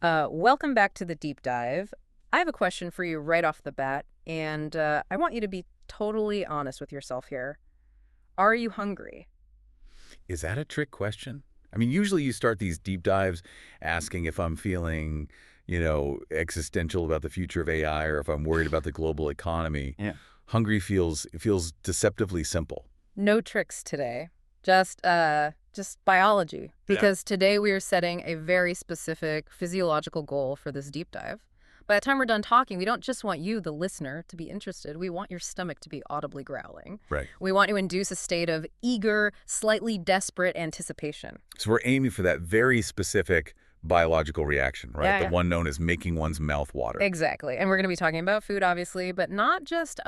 Welcome back to the deep dive. I have a question for you right off the bat, and I want you to be totally honest with yourself here. Are you hungry? Is that a trick question? I mean, usually you start these deep dives asking if I'm feeling, existential about the future of AI or if I'm worried about the global economy. Yeah. Hungry feels deceptively simple. No tricks today. Just biology. Because today we are setting a very specific physiological goal for this deep dive. By the time we're done talking, we don't just want you, the listener, to be interested. We want your stomach to be audibly growling. Right. We want to induce a state of eager, slightly desperate anticipation. So we're aiming for that very specific biological reaction, right? Yeah, The yeah. one known as making one's mouth water. Exactly. And we're going to be talking about food, obviously, but not just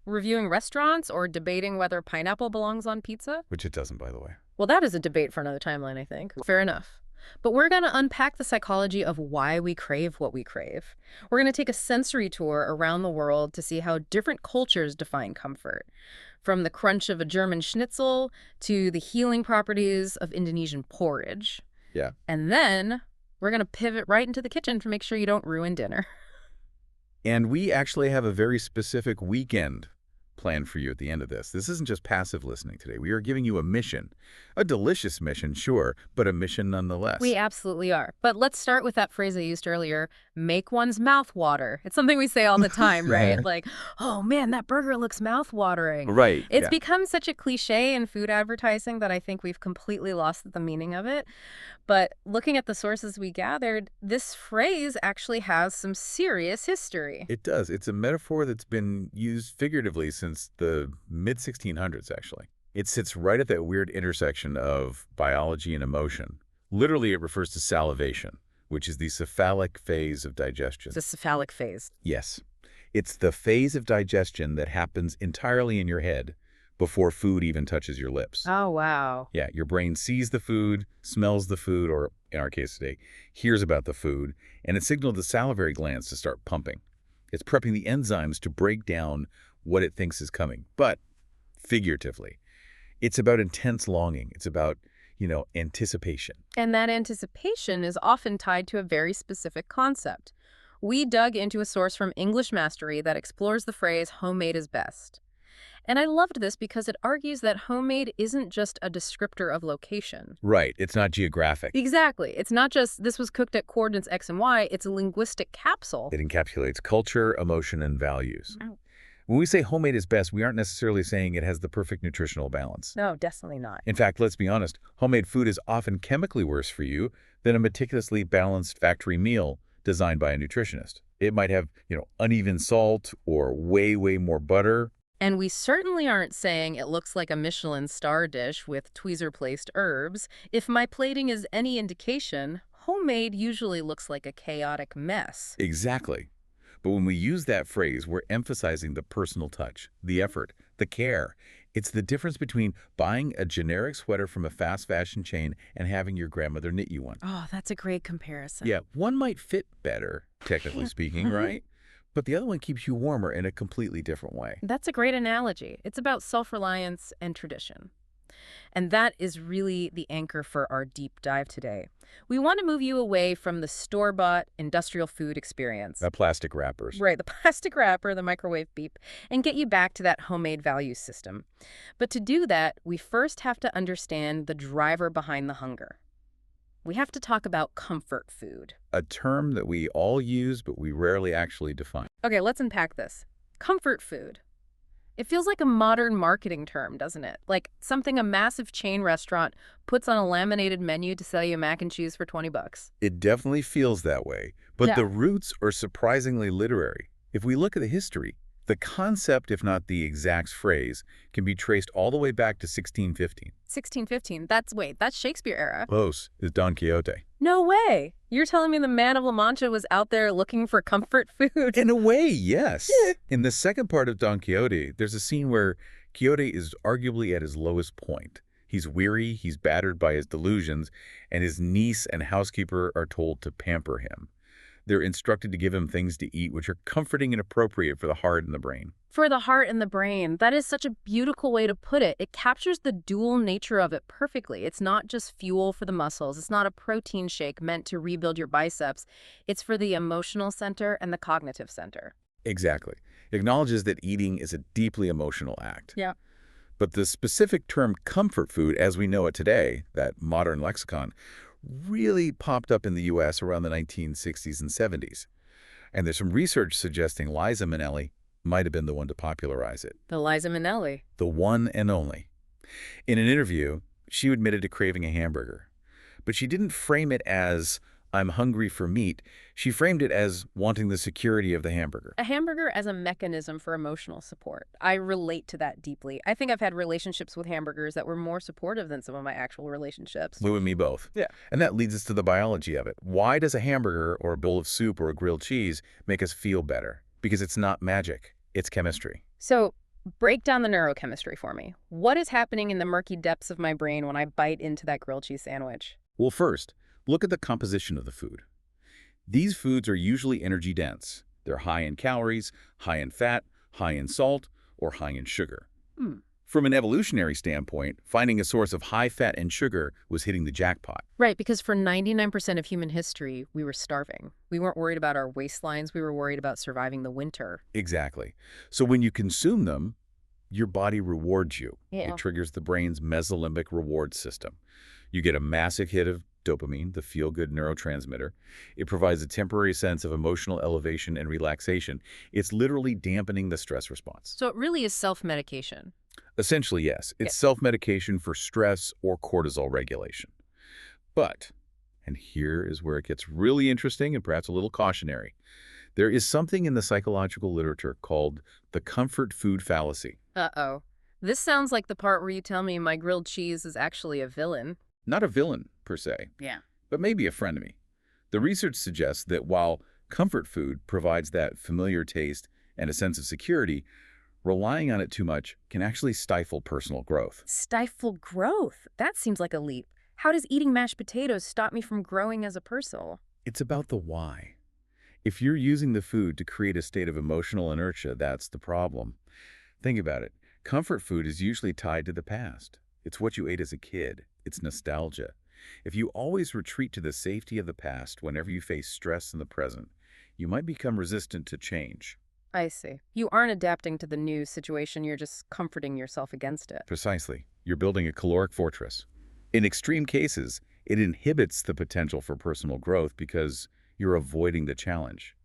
reviewing restaurants or debating whether pineapple belongs on pizza. Which it doesn't, by the way. Well, that is a debate for another timeline, I think. Fair enough. But we're going to unpack the psychology of why we crave what we crave. We're going to take a sensory tour around the world to see how different cultures define comfort, from the crunch of a German schnitzel to the healing properties of Indonesian porridge. Yeah. And then we're going to pivot right into the kitchen to make sure you don't ruin dinner. And we actually have a very specific weekend planned for you at the end of this. This isn't just passive listening today. We are giving you a mission. A delicious mission, sure, but a mission nonetheless. We absolutely are. But let's start with that phrase I used earlier, make one's mouth water. It's something we say all the time, right? Like, oh man, that burger looks mouth-watering. Right. It's yeah. become such a cliche in food advertising that I think we've completely lost the meaning of it. But looking at the sources we gathered, this phrase actually has some serious history. It does. It's a metaphor that's been used figuratively since the mid-1600s, actually. It sits right at that weird intersection of biology and emotion. Literally, it refers to salivation, which is the cephalic phase of digestion. The cephalic phase. Yes. It's the phase of digestion that happens entirely in your head before food even touches your lips. Oh, wow. Yeah, your brain sees the food, smells the food, or in our case today, hears about the food, and it signals the salivary glands to start pumping. It's prepping the enzymes to break down what it thinks is coming, but figuratively. It's about intense longing. It's about, anticipation. And that anticipation is often tied to a very specific concept. We dug into a source from English Mastery that explores the phrase homemade is best. And I loved this because it argues that homemade isn't just a descriptor of location. Right. It's not geographic. Exactly. It's not just this was cooked at coordinates X and Y. It's a linguistic capsule. It encapsulates culture, emotion, and values. Oh. When we say homemade is best, we aren't necessarily saying it has the perfect nutritional balance. No, definitely not. In fact, let's be honest, homemade food is often chemically worse for you than a meticulously balanced factory meal designed by a nutritionist. It might have, uneven salt or way more butter. And we certainly aren't saying it looks like a Michelin star dish with tweezer-placed herbs. If my plating is any indication, homemade usually looks like a chaotic mess. Exactly. But when we use that phrase, we're emphasizing the personal touch, the effort, the care. It's the difference between buying a generic sweater from a fast fashion chain and having your grandmother knit you one. Oh, that's a great comparison. Yeah, one might fit better, technically speaking, right? But the other one keeps you warmer in a completely different way. That's a great analogy. It's about self-reliance and tradition. And that is really the anchor for our deep dive today. We want to move you away from the store-bought industrial food experience. Plastic wrappers. Right, the plastic wrapper, the microwave beep, and get you back to that homemade value system. But to do that, we first have to understand the driver behind the hunger. We have to talk about comfort food. A term that we all use, but we rarely actually define. Okay, let's unpack this. Comfort food. It feels like a modern marketing term, doesn't it? Like something a massive chain restaurant puts on a laminated menu to sell you mac and cheese for 20 bucks. It definitely feels that way, but Yeah. the roots are surprisingly literary. If we look at the history, the concept, if not the exact phrase, can be traced all the way back to 1615. 1615, that's Shakespeare era. Close is Don Quixote. No way. You're telling me the man of La Mancha was out there looking for comfort food? In a way, yes. In the second part of Don Quixote, there's a scene where Quixote is arguably at his lowest point. He's weary, he's battered by his delusions, and his niece and housekeeper are told to pamper him. They're instructed to give him things to eat which are comforting and appropriate for the heart and the brain. For the heart and the brain, that is such a beautiful way to put it. It captures the dual nature of it perfectly. It's not just fuel for the muscles. It's not a protein shake meant to rebuild your biceps. It's for the emotional center and the cognitive center. Exactly. It acknowledges that eating is a deeply emotional act. Yeah. But the specific term comfort food, as we know it today, that modern lexicon, really popped up in the U.S. around the 1960s and 70s. And there's some research suggesting Liza Minnelli might have been the one to popularize it. The Liza Minnelli. The one and only. In an interview, she admitted to craving a hamburger. But she didn't frame it as, I'm hungry for meat. She framed it as wanting the security of the hamburger. A hamburger as a mechanism for emotional support. I relate to that deeply. I think I've had relationships with hamburgers that were more supportive than some of my actual relationships. You and me both. Yeah. And that leads us to the biology of it. Why does a hamburger or a bowl of soup or a grilled cheese make us feel better? Because it's not magic. It's chemistry. So, break down the neurochemistry for me. What is happening in the murky depths of my brain when I bite into that grilled cheese sandwich? Well, first, look at the composition of the food. These foods are usually energy dense. They're high in calories, high in fat, high in salt, or high in sugar. From an evolutionary standpoint, finding a source of high fat and sugar was hitting the jackpot. Right, because for 99% of human history, we were starving. We weren't worried about our waistlines. We were worried about surviving the winter. Exactly. So when you consume them, your body rewards you. Yeah. It triggers the brain's mesolimbic reward system. You get a massive hit of dopamine, the feel-good neurotransmitter. It provides a temporary sense of emotional elevation and relaxation. It's literally dampening the stress response. So it really is self-medication. Essentially, yes. It's self-medication for stress or cortisol regulation. But, and here is where it gets really interesting and perhaps a little cautionary, there is something in the psychological literature called the comfort food fallacy. Uh-oh. This sounds like the part where you tell me my grilled cheese is actually a villain. Not a villain, per se, Yeah. but maybe a frenemy. The research suggests that while comfort food provides that familiar taste and a sense of security, relying on it too much can actually stifle personal growth. Stifle growth? That seems like a leap. How does eating mashed potatoes stop me from growing as a person? It's about the why. If you're using the food to create a state of emotional inertia, that's the problem. Think about it. Comfort food is usually tied to the past. It's what you ate as a kid. It's nostalgia. If you always retreat to the safety of the past whenever you face stress in the present, you might become resistant to change. I see. You aren't adapting to the new situation, you're just comforting yourself against it. Precisely. You're building a caloric fortress. In extreme cases, it inhibits the potential for personal growth because you're avoiding the challenge.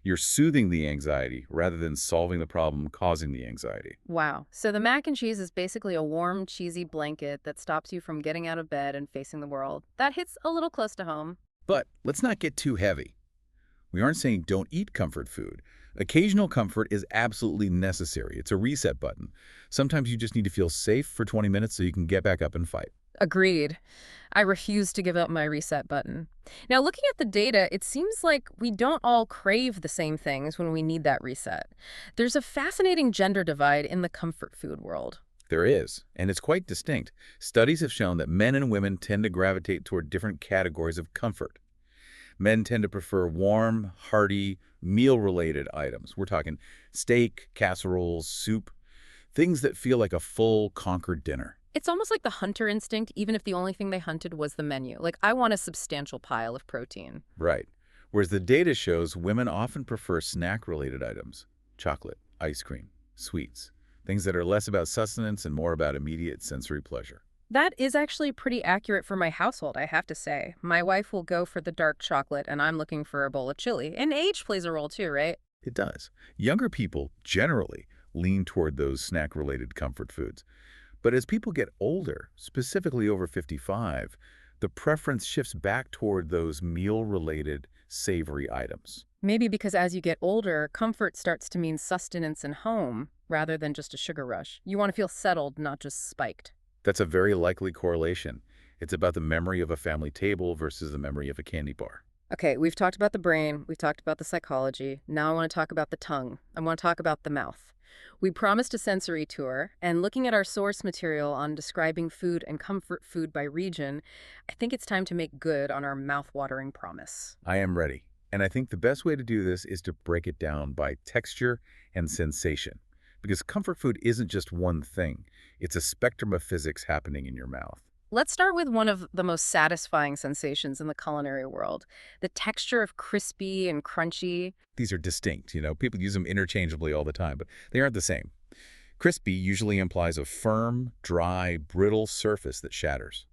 You're soothing the anxiety rather than solving the problem causing the anxiety. Wow. So the mac and cheese is basically a warm, cheesy blanket that stops you from getting out of bed and facing the world. That hits a little close to home. But let's not get too heavy. We aren't saying don't eat comfort food. Occasional comfort is absolutely necessary. It's a reset button. Sometimes you just need to feel safe for 20 minutes so you can get back up and fight. Agreed. I refuse to give up my reset button. Now, looking at the data, it seems like we don't all crave the same things when we need that reset. There's a fascinating gender divide in the comfort food world. There is, and it's quite distinct. Studies have shown that men and women tend to gravitate toward different categories of comfort. Men tend to prefer warm, hearty, meal-related items. We're talking steak, casseroles, soup, things that feel like a full, conquered dinner. It's almost like the hunter instinct, even if the only thing they hunted was the menu. Like, I want a substantial pile of protein. Right. Whereas the data shows women often prefer snack-related items, chocolate, ice cream, sweets, things that are less about sustenance and more about immediate sensory pleasure. That is actually pretty accurate for my household, I have to say. My wife will go for the dark chocolate, and I'm looking for a bowl of chili. And age plays a role too, right? It does. Younger people generally lean toward those snack-related comfort foods. But as people get older, specifically over 55, the preference shifts back toward those meal-related savory items. Maybe because as you get older, comfort starts to mean sustenance and home rather than just a sugar rush. You want to feel settled, not just spiked. That's a very likely correlation. It's about the memory of a family table versus the memory of a candy bar. Okay, we've talked about the brain, we've talked about the psychology. Now I want to talk about the tongue. I want to talk about the mouth. We promised a sensory tour, and looking at our source material on describing food and comfort food by region, I think it's time to make good on our mouth-watering promise. I am ready. And I think the best way to do this is to break it down by texture and sensation. Because comfort food isn't just one thing. It's a spectrum of physics happening in your mouth. Let's start with one of the most satisfying sensations in the culinary world, the texture of crispy and crunchy. These are distinct, people use them interchangeably all the time, but they aren't the same. Crispy usually implies a firm, dry, brittle surface that shatters.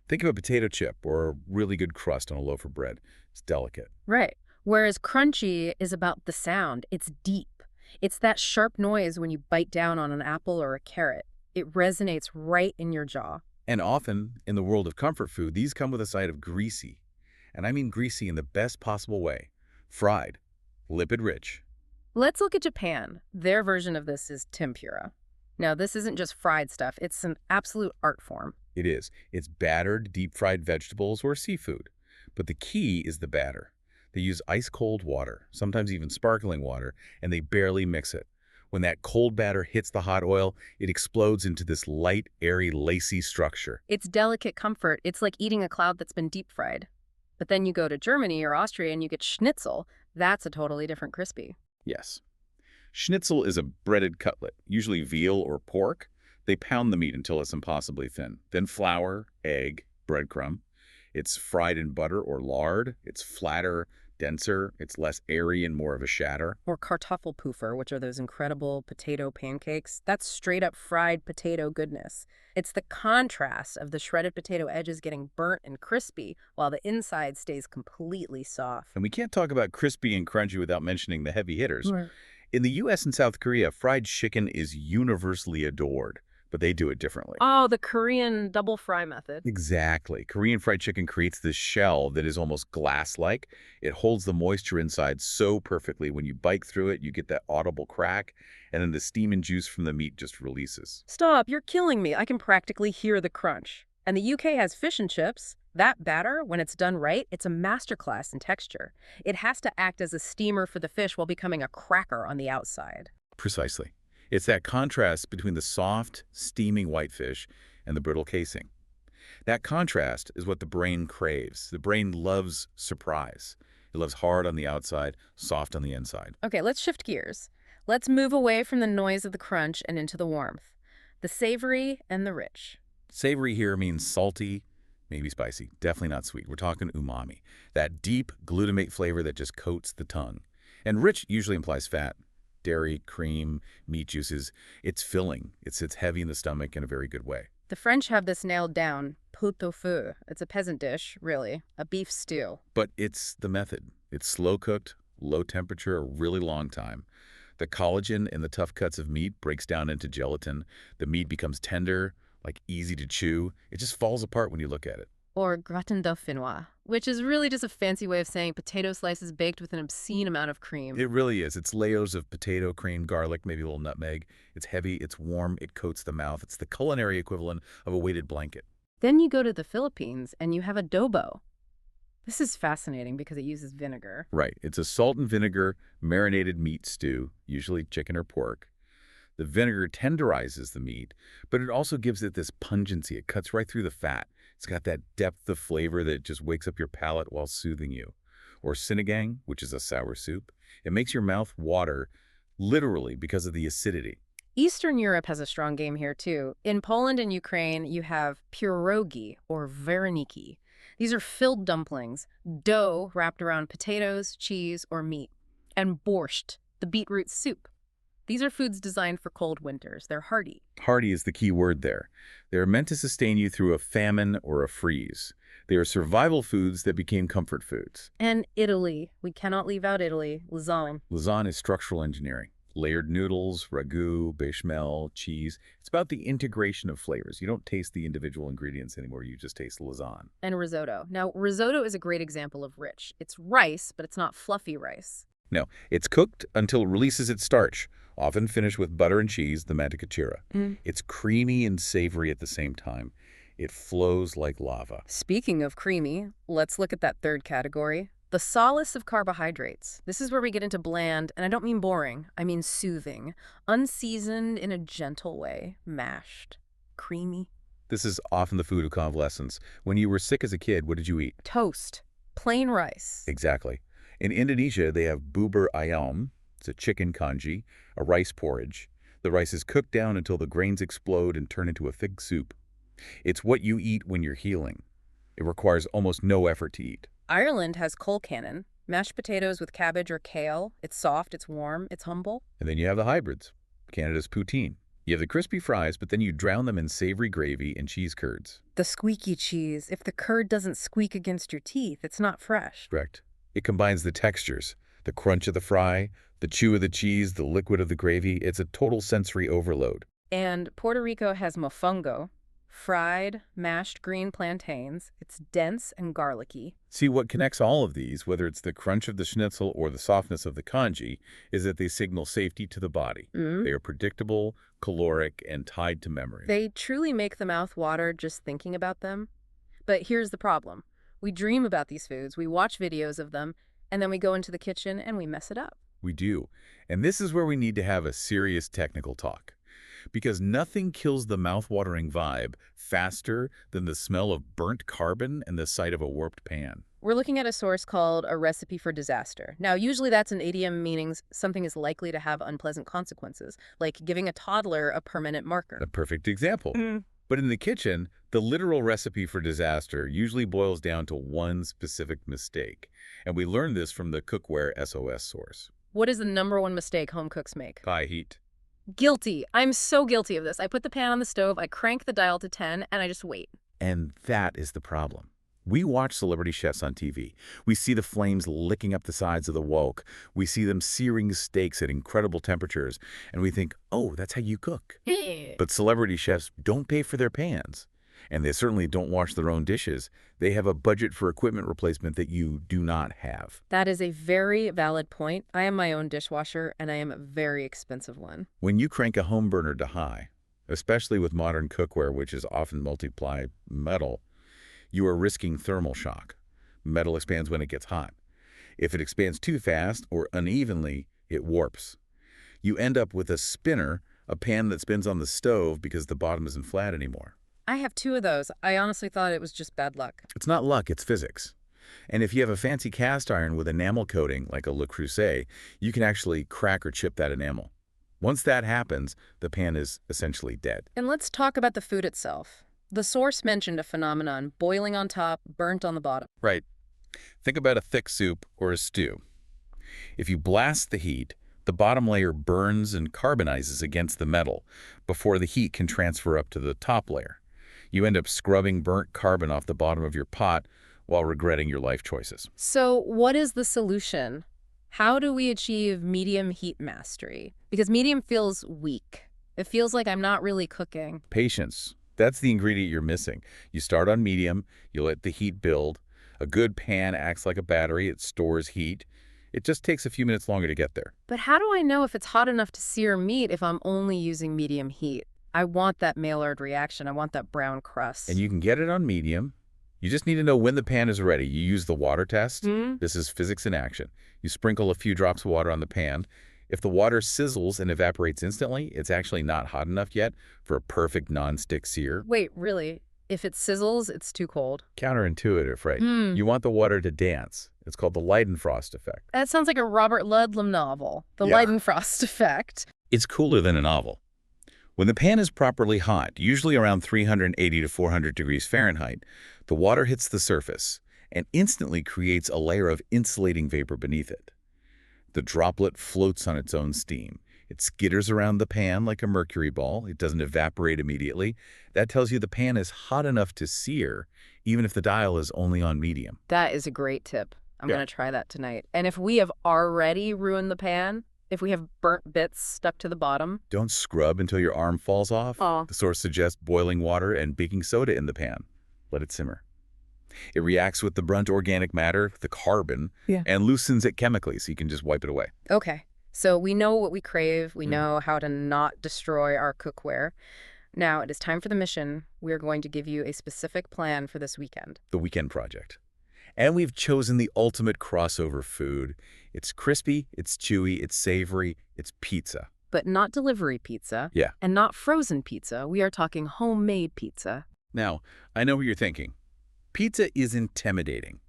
Think of a potato chip or a really good crust on a loaf of bread. It's delicate. Right. Whereas crunchy is about the sound. It's deep. It's that sharp noise when you bite down on an apple or a carrot. It resonates right in your jaw. And often, in the world of comfort food, these come with a side of greasy. And I mean greasy in the best possible way. Fried, lipid-rich. Let's look at Japan. Their version of this is tempura. Now, this isn't just fried stuff. It's an absolute art form. It is. It's battered, deep-fried vegetables or seafood. But the key is the batter. They use ice-cold water, sometimes even sparkling water, and they barely mix it. When that cold batter hits the hot oil, it explodes into this light, airy, lacy structure. It's delicate comfort. It's like eating a cloud that's been deep fried. But then you go to Germany or Austria and you get schnitzel. That's a totally different crispy. Yes. Schnitzel is a breaded cutlet, usually veal or pork. They pound the meat until it's impossibly thin. Then flour, egg, breadcrumb. It's fried in butter or lard. It's flatter, denser. It's less airy and more of a shatter. Or Kartoffelpuffer, which are those incredible potato pancakes. That's straight up fried potato goodness. It's the contrast of the shredded potato edges getting burnt and crispy while the inside stays completely soft. And we can't talk about crispy and crunchy without mentioning the heavy hitters. Right. In the U.S. and South Korea, fried chicken is universally adored, but they do it differently. Oh, the Korean double fry method. Exactly. Korean fried chicken creates this shell that is almost glass-like. It holds the moisture inside so perfectly. When you bite through it, you get that audible crack, and then the steam and juice from the meat just releases. Stop, you're killing me. I can practically hear the crunch. And the UK has fish and chips. That batter, when it's done right, it's a masterclass in texture. It has to act as a steamer for the fish while becoming a cracker on the outside. Precisely. It's that contrast between the soft, steaming whitefish and the brittle casing. That contrast is what the brain craves. The brain loves surprise. It loves hard on the outside, soft on the inside. Okay, let's shift gears. Let's move away from the noise of the crunch and into the warmth. The savory and the rich. Savory here means salty, maybe spicy, definitely not sweet. We're talking umami, that deep glutamate flavor that just coats the tongue. And rich usually implies fat, dairy, cream, meat juices. It's filling. It sits heavy in the stomach in a very good way. The French have this nailed down. Pot au feu. It's a peasant dish, really. A beef stew. But it's the method. It's slow cooked, low temperature, a really long time. The collagen in the tough cuts of meat breaks down into gelatin. The meat becomes tender, like easy to chew. It just falls apart when you look at it. Or gratin dauphinois, which is really just a fancy way of saying potato slices baked with an obscene amount of cream. It really is. It's layers of potato, cream, garlic, maybe a little nutmeg. It's heavy, it's warm, it coats the mouth. It's the culinary equivalent of a weighted blanket. Then you go to the Philippines and you have adobo. This is fascinating because it uses vinegar. Right. It's a salt and vinegar marinated meat stew, usually chicken or pork. The vinegar tenderizes the meat, but it also gives it this pungency. It cuts right through the fat. It's got that depth of flavor that just wakes up your palate while soothing you. Or sinigang, which is a sour soup. It makes your mouth water, literally because of the acidity. Eastern Europe has a strong game here, too. In Poland and Ukraine, you have pierogi, or vareniki. These are filled dumplings, dough wrapped around potatoes, cheese, or meat. And borscht, the beetroot soup. These are foods designed for cold winters. They're hearty. Hearty is the key word there. They are meant to sustain you through a famine or a freeze. They are survival foods that became comfort foods. And Italy. We cannot leave out Italy. Lasagna. Lasagna is structural engineering. Layered noodles, ragu, bechamel, cheese. It's about the integration of flavors. You don't taste the individual ingredients anymore. You just taste lasagna. And risotto. Now, risotto is a great example of rich. It's rice, but it's not fluffy rice. No, it's cooked until it releases its starch, often finished with butter and cheese, the mantecatura. It's creamy and savory at the same time. It flows like lava. Speaking of creamy, let's look at that third category. The solace of carbohydrates. This is where we get into bland, and I don't mean boring, I mean soothing. Unseasoned in a gentle way. Mashed. Creamy. This is often the food of convalescence. When you were sick as a kid, what did you eat? Toast. Plain rice. Exactly. In Indonesia, they have bubur ayam. It's a chicken congee, a rice porridge. The rice is cooked down until the grains explode and turn into a thick soup. It's what you eat when you're healing. It requires almost no effort to eat. Ireland has colcannon, mashed potatoes with cabbage or kale. It's soft, it's warm, it's humble. And then you have the hybrids. Canada's poutine. You have the crispy fries, but then you drown them in savory gravy and cheese curds. The squeaky cheese. If the curd doesn't squeak against your teeth, it's not fresh. Correct. It combines the textures, the crunch of the fry, the chew of the cheese, the liquid of the gravy. It's a total sensory overload. And Puerto Rico has mofongo, fried, mashed green plantains. It's dense and garlicky. See, what connects all of these, whether it's the crunch of the schnitzel or the softness of the congee, is that they signal safety to the body. They are predictable, caloric, and tied to memory. They truly make the mouth water just thinking about them. But here's the problem. We dream about these foods, we watch videos of them, and then we go into the kitchen and we mess it up. We do. And this is where we need to have a serious technical talk. Because nothing kills the mouth-watering vibe faster than the smell of burnt carbon and the sight of a warped pan. We're looking at a source called A Recipe for Disaster. Now, usually that's an idiom meaning something is likely to have unpleasant consequences, like giving a toddler a permanent marker. A perfect example. But in the kitchen, the literal recipe for disaster usually boils down to one specific mistake. And we learned this from the cookware SOS source. What is the #1 mistake home cooks make? High heat. Guilty. I'm so guilty of this. I put the pan on the stove, I crank the dial to 10, and I just wait. And that is the problem. We watch celebrity chefs on TV. We see the flames licking up the sides of the wok. We see them searing steaks at incredible temperatures. And we think, oh, that's how you cook. But celebrity chefs don't pay for their pans. And they certainly don't wash their own dishes. They have a budget for equipment replacement that you do not have. That is a very valid point. I am my own dishwasher, and I am a very expensive one. When you crank a home burner to high, especially with modern cookware, which is often multiply metal, you are risking thermal shock. Metal expands when it gets hot. If it expands too fast or unevenly, it warps. You end up with a spinner, a pan that spins on the stove because the bottom isn't flat anymore. I have 2 of those. I honestly thought it was just bad luck. It's not luck, it's physics. And if you have a fancy cast iron with enamel coating, like a Le Creuset, you can actually crack or chip that enamel. Once that happens, the pan is essentially dead. And let's talk about the food itself. The source mentioned a phenomenon, boiling on top, burnt on the bottom. Right. Think about a thick soup or a stew. If you blast the heat, the bottom layer burns and carbonizes against the metal before the heat can transfer up to the top layer. You end up scrubbing burnt carbon off the bottom of your pot while regretting your life choices. So what is the solution? How do we achieve medium heat mastery? Because medium feels weak. It feels like I'm not really cooking. Patience. That's the ingredient you're missing. You start on medium, you let the heat build. A good pan acts like a battery. It stores heat. It just takes a few minutes longer to get there. But how do I know if it's hot enough to sear meat if I'm only using medium heat? I want that Maillard reaction. I want that brown crust. And you can get it on medium. You just need to know when the pan is ready. You use the water test. This is physics in action. You sprinkle a few drops of water on the pan. If the water sizzles and evaporates instantly, it's actually not hot enough yet for a perfect non-stick sear. Wait, really? If it sizzles, it's too cold? Counterintuitive, right? You want the water to dance. It's called the Leidenfrost effect. That sounds like a Robert Ludlum novel. The Leidenfrost effect. It's cooler than a novel. When the pan is properly hot, usually around 380 to 400 degrees Fahrenheit, the water hits the surface and instantly creates a layer of insulating vapor beneath it. The droplet floats on its own steam. It skitters around the pan like a mercury ball. It doesn't evaporate immediately. That tells you the pan is hot enough to sear, even if the dial is only on medium. That is a great tip. I'm going to try that tonight. And if we have already ruined the pan, if we have burnt bits stuck to the bottom? Don't scrub until your arm falls off. The source suggests boiling water and baking soda in the pan. Let it simmer. It reacts with the burnt organic matter, the carbon, and loosens it chemically so you can just wipe it away. Okay. So we know what we crave. We know how to not destroy our cookware. Now it is time for the mission. We are going to give you a specific plan for this weekend. The weekend project. And we've chosen the ultimate crossover food. It's crispy, it's chewy, it's savory, it's pizza. But not delivery pizza. And not frozen pizza. We are talking homemade pizza. Now, I know what you're thinking. Pizza is intimidating.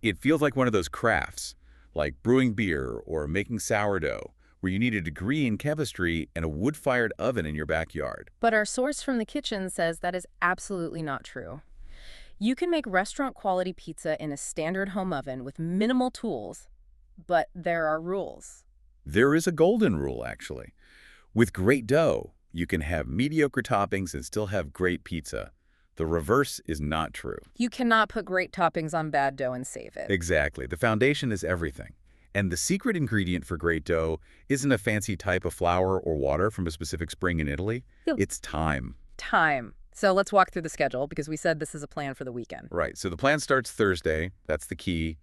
It feels like one of those crafts. like brewing beer or making sourdough, where you need a degree in chemistry and a wood-fired oven in your backyard. But our source from the kitchen says that is absolutely not true. You can make restaurant-quality pizza in a standard home oven with minimal tools, but there are rules. There is a golden rule, actually. With great dough, you can have mediocre toppings and still have great pizza. The reverse is not true. You cannot put great toppings on bad dough and save it. Exactly. The foundation is everything. And the secret ingredient for great dough isn't a fancy type of flour or water from a specific spring in Italy. Ew. It's time. Time. So let's walk through the schedule because we said this is a plan for the weekend. Right. So the plan starts Thursday. That's the key.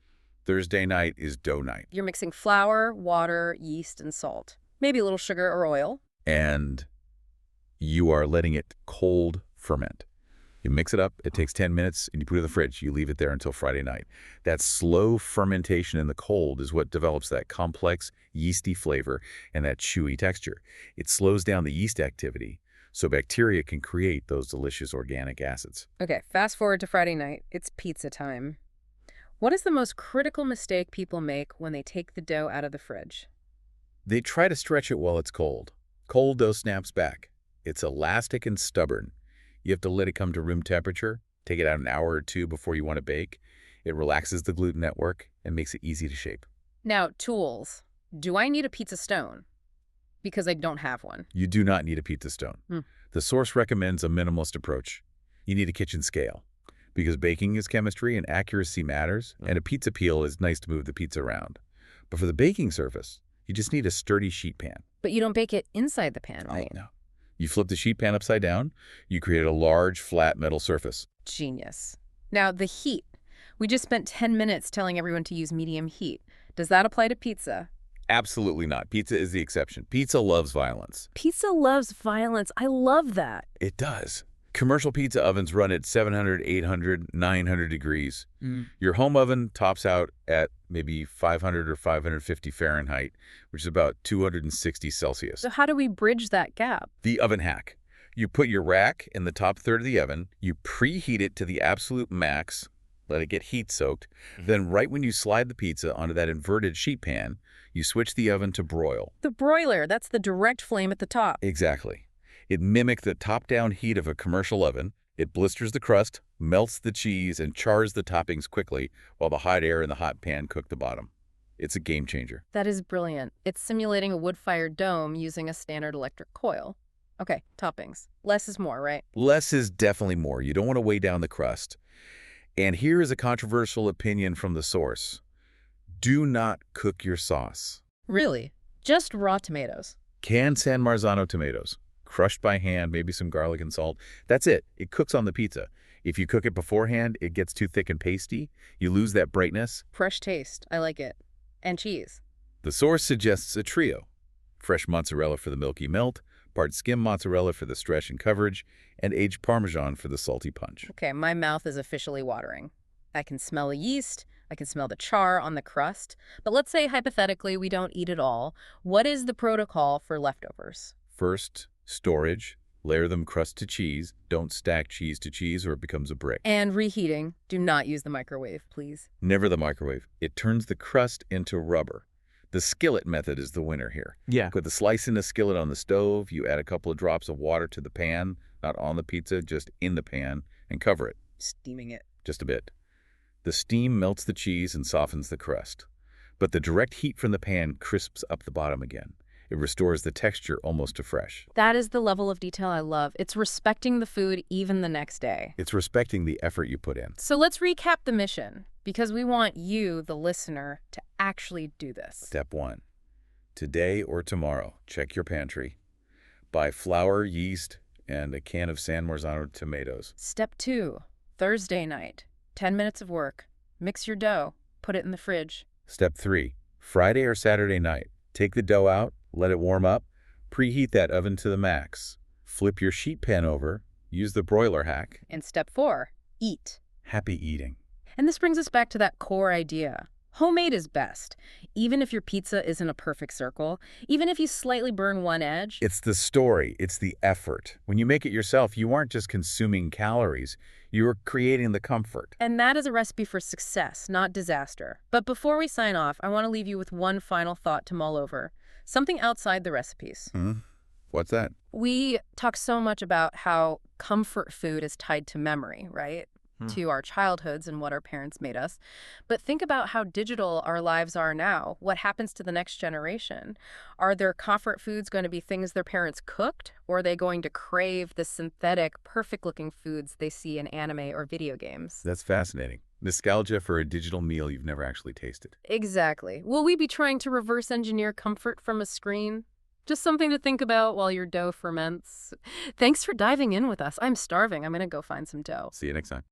Thursday night is dough night. You're mixing flour, water, yeast, and salt. Maybe a little sugar or oil. And you are letting it cold ferment. You mix it up, it takes 10 minutes, and you put it in the fridge. You leave it there until Friday night. That slow fermentation in the cold is what develops that complex, yeasty flavor and that chewy texture. It slows down the yeast activity, so bacteria can create those delicious organic acids. Okay, fast forward to Friday night. It's pizza time. What is the most critical mistake people make when they take the dough out of the fridge? They try to stretch it while it's cold. Cold dough snaps back. It's elastic and stubborn. You have to let it come to room temperature, take it out an hour or two before you want to bake. It relaxes the gluten network and makes it easy to shape. Now, tools. Do I need a pizza stone? Because I don't have one. You do not need a pizza stone. The source recommends a minimalist approach. You need a kitchen scale because baking is chemistry and accuracy matters, and a pizza peel is nice to move the pizza around. But for the baking surface, you just need a sturdy sheet pan. But you don't bake it inside the pan, right? Oh, no. You flip the sheet pan upside down, you create a large, flat metal surface. Genius. Now, the heat. We just spent 10 minutes telling everyone to use medium heat. Does that apply to pizza? Absolutely not. Pizza is the exception. Pizza loves violence. Pizza loves violence. I love that. It does. Commercial pizza ovens run at 700, 800, 900 degrees. Your home oven tops out at maybe 500 or 550 Fahrenheit, which is about 260 Celsius. So how do we bridge that gap? The oven hack. You put your rack in the top third of the oven, you preheat it to the absolute max, let it get heat soaked. Then right when you slide the pizza onto that inverted sheet pan, you switch the oven to broil. The broiler, that's the direct flame at the top. Exactly. It mimics the top-down heat of a commercial oven. It blisters the crust, melts the cheese, and chars the toppings quickly while the hot air in the hot pan cook the bottom. It's a game changer. That is brilliant. It's simulating a wood-fired dome using a standard electric coil. Okay, toppings. Less is more, right? Less is definitely more. You don't want to weigh down the crust. And here is a controversial opinion from the source. Do not cook your sauce. Really? Just raw tomatoes? Canned San Marzano tomatoes, crushed by hand, maybe some garlic and salt. That's it. It cooks on the pizza. If you cook it beforehand, it gets too thick and pasty. You lose that brightness. Fresh taste. I like it. And cheese. The source suggests a trio. Fresh mozzarella for the milky melt, part skim mozzarella for the stretch and coverage, and aged Parmesan for the salty punch. Okay, my mouth is officially watering. I can smell the yeast. I can smell the char on the crust. But let's say, hypothetically, we don't eat it all. What is the protocol for leftovers? First, storage. Layer them crust to cheese. Don't stack cheese to cheese or it becomes a brick. And reheating. Do not use the microwave, please. Never the microwave. It turns the crust into rubber. The skillet method is the winner here. Yeah. Put the slice in a skillet on the stove. You add a couple of drops of water to the pan, not on the pizza, just in the pan, and cover it. Steaming it. Just a bit. The steam melts the cheese and softens the crust. But the direct heat from the pan crisps up the bottom again. It restores the texture almost to fresh. That is the level of detail I love. It's respecting the food even the next day. It's respecting the effort you put in. So let's recap the mission, because we want you, the listener, to actually do this. Step 1. Today or tomorrow, check your pantry. Buy flour, yeast, and a can of San Marzano tomatoes. Step 2. Thursday night. 10 minutes of work. Mix your dough. Put it in the fridge. Step 3. Friday or Saturday night. Take the dough out, let it warm up, preheat that oven to the max. Flip your sheet pan over, use the broiler hack. And step 4. Eat. Happy eating. And this brings us back to that core idea. Homemade is best, even if your pizza isn't a perfect circle, even if you slightly burn one edge. It's the story, it's the effort. When you make it yourself, you aren't just consuming calories, you're creating the comfort. And that is a recipe for success, not disaster. But before we sign off, I want to leave you with one final thought to mull over. Something outside the recipes. Hmm? What's that? We talk so much about how comfort food is tied to memory, right? Hmm. To our childhoods and what our parents made us. But think about how digital our lives are now. What happens to the next generation? Are their comfort foods going to be things their parents cooked, or are they going to crave the synthetic, perfect-looking foods they see in anime or video games? That's fascinating. Nostalgia for a digital meal you've never actually tasted. Exactly. Will we be trying to reverse engineer comfort from a screen? Just something to think about while your dough ferments. Thanks for diving in with us. I'm starving. I'm going to go find some dough. See you next time.